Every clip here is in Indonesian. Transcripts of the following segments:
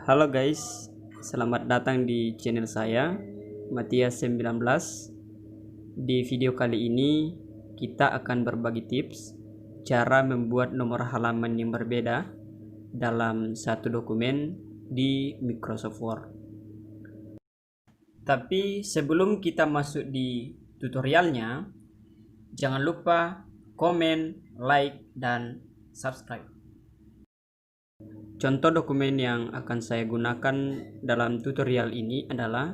Halo guys, selamat datang di channel saya, Matias 19. Di video kali ini kita akan berbagi tips cara membuat nomor halaman yang berbeda dalam satu dokumen di Microsoft Word. Tapi sebelum kita masuk di tutorialnya, jangan lupa komen, like, dan subscribe. Contoh dokumen yang akan saya gunakan dalam tutorial ini adalah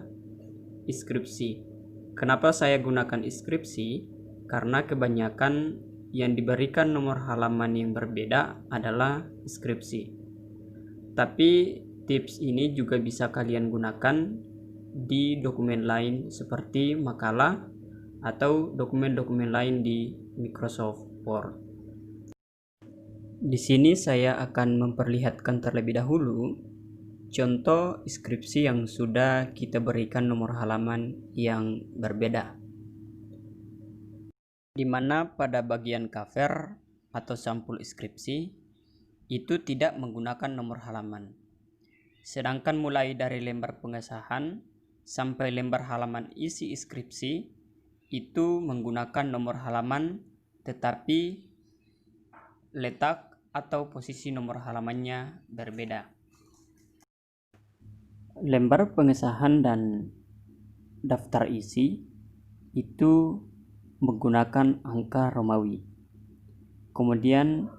inskripsi. Kenapa saya gunakan inskripsi? Karena kebanyakan yang diberikan nomor halaman yang berbeda adalah inskripsi. Tapi tips ini juga bisa kalian gunakan di dokumen lain seperti makalah atau dokumen-dokumen lain di Microsoft Word. Di sini saya akan memperlihatkan terlebih dahulu contoh inskripsi yang sudah kita berikan nomor halaman yang berbeda. Di mana pada bagian cover atau sampul inskripsi itu tidak menggunakan nomor halaman. Sedangkan mulai dari lembar pengesahan sampai lembar halaman isi inskripsi itu menggunakan nomor halaman, tetapi letak atau posisi nomor halamannya berbeda. Lembar pengesahan dan daftar isi itu menggunakan angka Romawi. Kemudian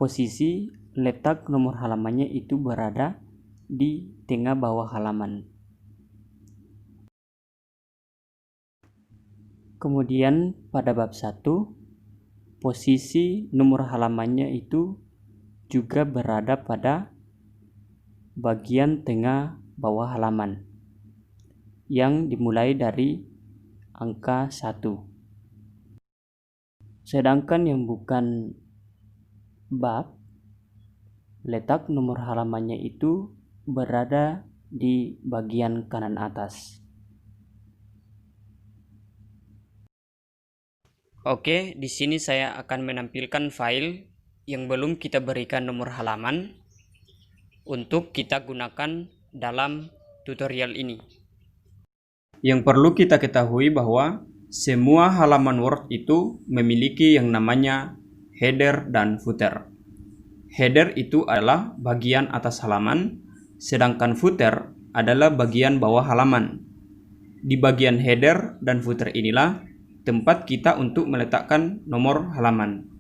posisi letak nomor halamannya itu berada di tengah bawah halaman. Kemudian pada bab 1, posisi nomor halamannya itu juga berada pada bagian tengah bawah halaman yang dimulai dari angka 1. Sedangkan yang bukan bab, letak nomor halamannya itu berada di bagian kanan atas. Oke, di sini saya akan menampilkan file yang belum kita berikan nomor halaman untuk kita gunakan dalam tutorial ini. Yang perlu kita ketahui bahwa semua halaman Word itu memiliki yang namanya header dan footer. Header itu adalah bagian atas halaman, sedangkan footer adalah bagian bawah halaman. Di bagian header dan footer inilah tempat kita untuk meletakkan nomor halaman.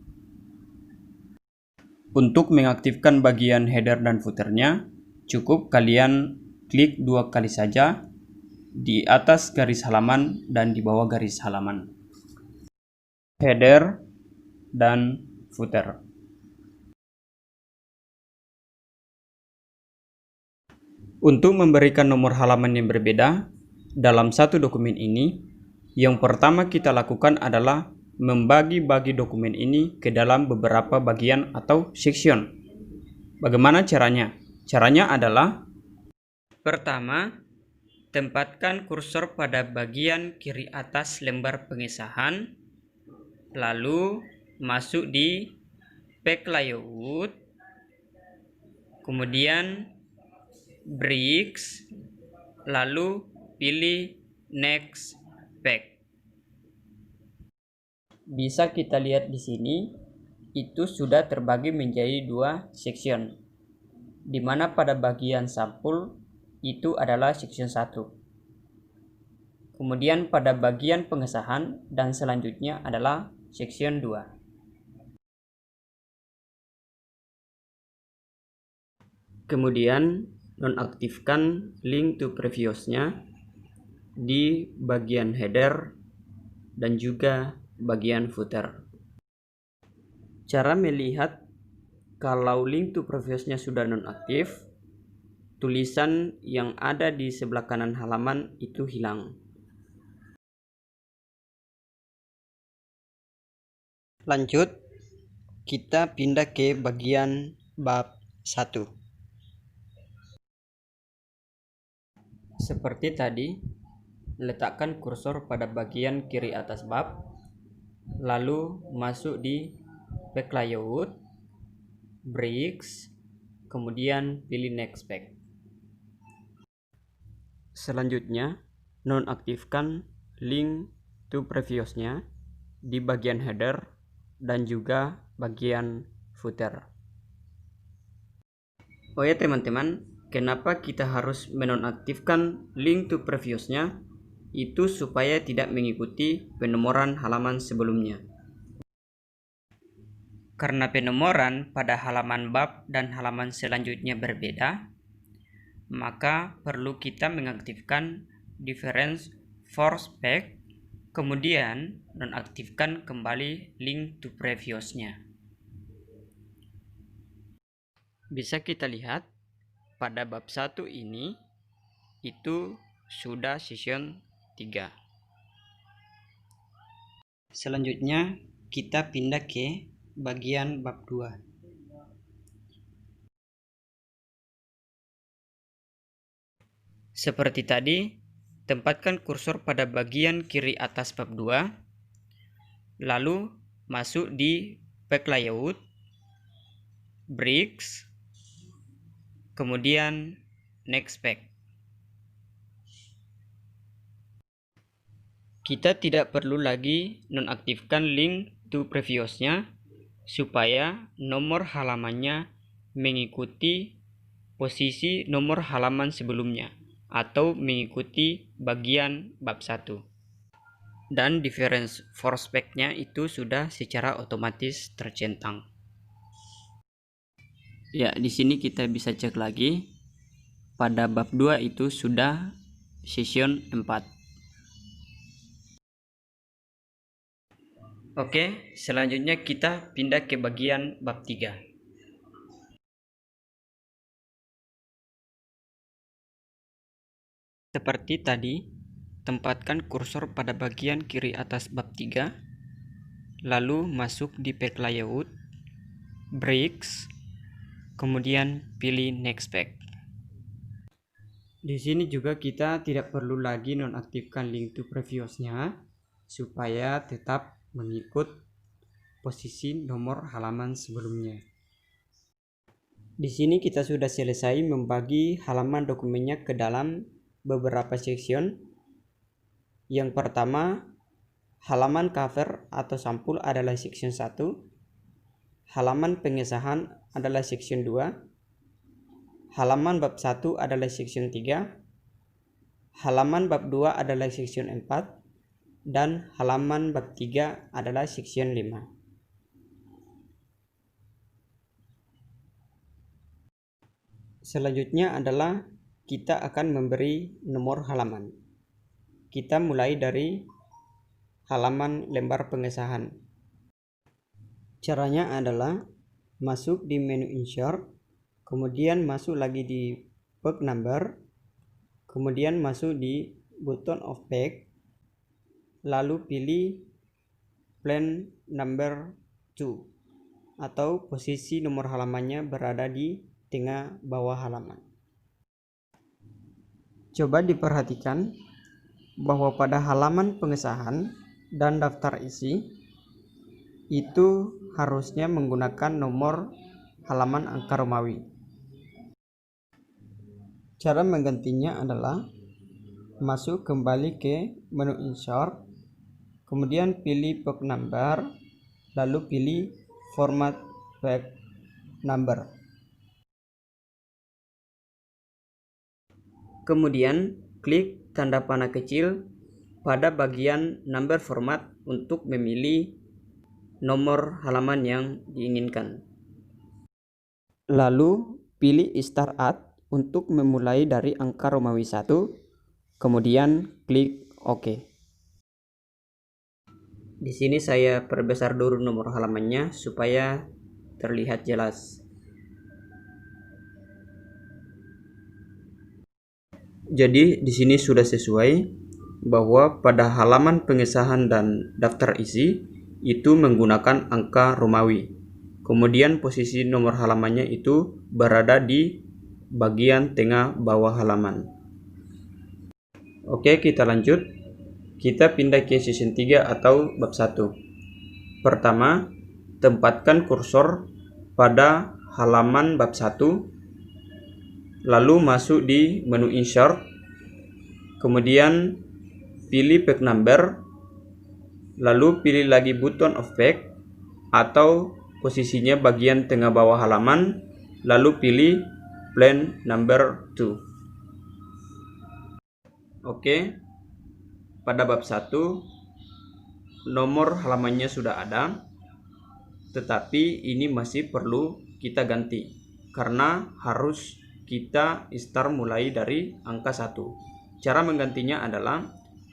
Untuk mengaktifkan bagian header dan footernya, cukup kalian klik 2 kali saja di atas garis halaman dan di bawah garis halaman. Header dan footer. Untuk memberikan nomor halaman yang berbeda dalam satu dokumen ini, yang pertama kita lakukan adalah membagi-bagi dokumen ini ke dalam beberapa bagian atau section. Bagaimana caranya? Caranya adalah pertama, tempatkan kursor pada bagian kiri atas lembar pengesahan, lalu masuk di Pack Layout, kemudian Bricks, lalu pilih Next Pack. Bisa kita lihat di sini itu sudah terbagi menjadi 2 section, di mana pada bagian sampul itu adalah section 1. Kemudian pada bagian pengesahan dan selanjutnya adalah section 2. Kemudian nonaktifkan link to previousnya di bagian header dan juga bagian footer. Cara melihat kalau link to previousnya sudah nonaktif, tulisan yang ada di sebelah kanan halaman itu hilang. Lanjut, kita pindah ke bagian bab 1. Seperti tadi, letakkan kursor pada bagian kiri atas bab, lalu masuk di Pack Layout, Bricks, kemudian pilih next page. Selanjutnya, nonaktifkan link to previousnya di bagian header dan juga bagian footer. Oh ya teman-teman, kenapa kita harus menonaktifkan link to previousnya? Itu supaya tidak mengikuti penomoran halaman sebelumnya. Karena penomoran pada halaman bab dan halaman selanjutnya berbeda, maka perlu kita mengaktifkan difference force back, kemudian nonaktifkan kembali link to previousnya. Bisa kita lihat pada bab 1 ini itu sudah session 3. Selanjutnya kita pindah ke bagian bab 2. Seperti tadi, tempatkan kursor pada bagian kiri atas bab 2, lalu masuk di page layout, bricks, kemudian next page. Kita tidak perlu lagi nonaktifkan link to previousnya supaya nomor halamannya mengikuti posisi nomor halaman sebelumnya atau mengikuti bagian bab 1. Dan difference force back-nya itu sudah secara otomatis tercentang. Ya, di sini kita bisa cek lagi. Pada bab 2 itu sudah session 4. Oke, selanjutnya kita pindah ke bagian bab 3. Seperti tadi, tempatkan kursor pada bagian kiri atas bab 3, lalu masuk di page layout, bricks, kemudian pilih next page. Di sini juga kita tidak perlu lagi nonaktifkan link to previousnya supaya tetap mengikut posisi nomor halaman sebelumnya. Di sini kita sudah selesai membagi halaman dokumennya ke dalam beberapa section. Yang pertama, halaman cover atau sampul adalah section 1. Halaman pengesahan adalah section 2. Halaman bab 1 adalah section 3. Halaman bab 2 adalah section 4. Dan halaman bab 3 adalah section 5. Selanjutnya adalah kita akan memberi nomor halaman. Kita mulai dari halaman lembar pengesahan. Caranya adalah masuk di menu insert, kemudian masuk lagi di page number, kemudian masuk di button of page, lalu pilih plain number 2 atau posisi nomor halamannya berada di tengah bawah halaman. Coba diperhatikan bahwa pada halaman pengesahan dan daftar isi itu harusnya menggunakan nomor halaman angka Romawi. Cara menggantinya adalah masuk kembali ke menu insert, kemudian pilih page number, lalu pilih format page number. Kemudian klik tanda panah kecil pada bagian number format untuk memilih nomor halaman yang diinginkan. Lalu pilih start at untuk memulai dari angka Romawi 1, kemudian klik OK. Di sini saya perbesar dulu nomor halamannya supaya terlihat jelas. Jadi di sini sudah sesuai bahwa pada halaman pengesahan dan daftar isi itu menggunakan angka Romawi. Kemudian posisi nomor halamannya itu berada di bagian tengah bawah halaman. Oke, kita lanjut. Kita pindah ke section 3 atau bab 1. Pertama, tempatkan kursor pada halaman bab 1, lalu masuk di menu insert, kemudian pilih page number, lalu pilih lagi button of page atau posisinya bagian tengah bawah halaman, lalu pilih plan number 2. Oke, pada bab 1 nomor halamannya sudah ada, tetapi ini masih perlu kita ganti karena harus kita start mulai dari angka 1. Cara menggantinya adalah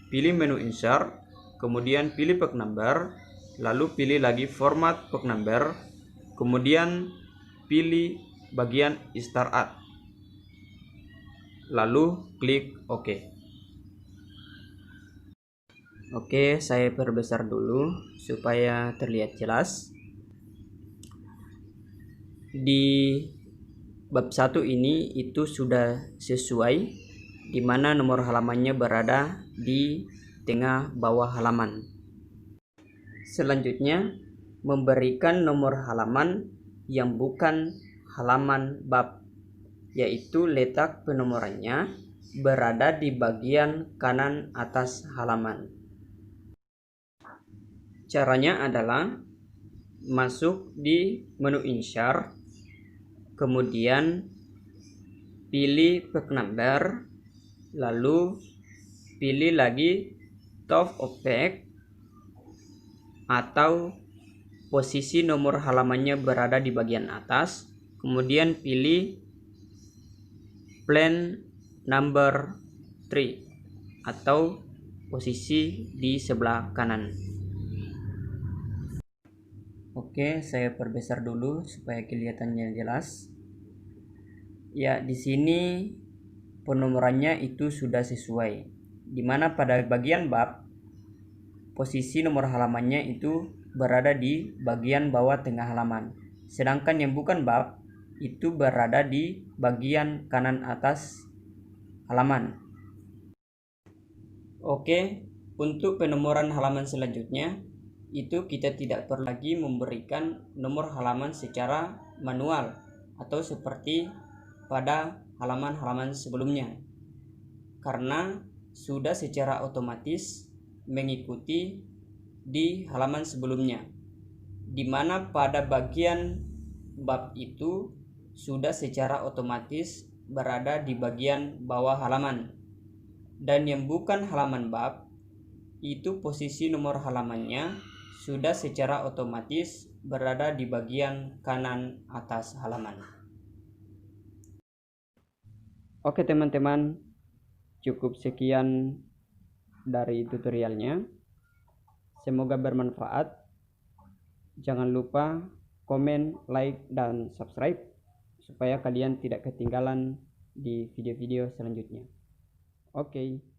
pilih menu insert, kemudian pilih page number, lalu pilih lagi format page number, kemudian pilih bagian start at, lalu klik OK. Oke, saya perbesar dulu supaya terlihat jelas. Di bab 1 ini itu sudah sesuai, di mana nomor halamannya berada di tengah bawah halaman. Selanjutnya, memberikan nomor halaman yang bukan halaman bab, yaitu letak penomorannya berada di bagian kanan atas halaman. Caranya adalah masuk di menu insert, kemudian pilih page number, lalu pilih lagi top of page atau posisi nomor halamannya berada di bagian atas, kemudian pilih plan number 3 atau posisi di sebelah kanan. Oke, saya perbesar dulu supaya kelihatannya jelas. Ya, di sini penomorannya itu sudah sesuai, di mana pada bagian bab posisi nomor halamannya itu berada di bagian bawah tengah halaman, sedangkan yang bukan bab itu berada di bagian kanan atas halaman. Oke, untuk penomoran halaman selanjutnya itu kita tidak perlu lagi memberikan nomor halaman secara manual atau seperti pada halaman-halaman sebelumnya, karena sudah secara otomatis mengikuti di halaman sebelumnya, di mana pada bagian bab itu sudah secara otomatis berada di bagian bawah halaman, dan yang bukan halaman bab itu posisi nomor halamannya sudah secara otomatis berada di bagian kanan atas halaman. Oke teman-teman, cukup sekian dari tutorialnya. Semoga bermanfaat. Jangan lupa komen, like, dan subscribe supaya kalian tidak ketinggalan di video-video selanjutnya. Oke.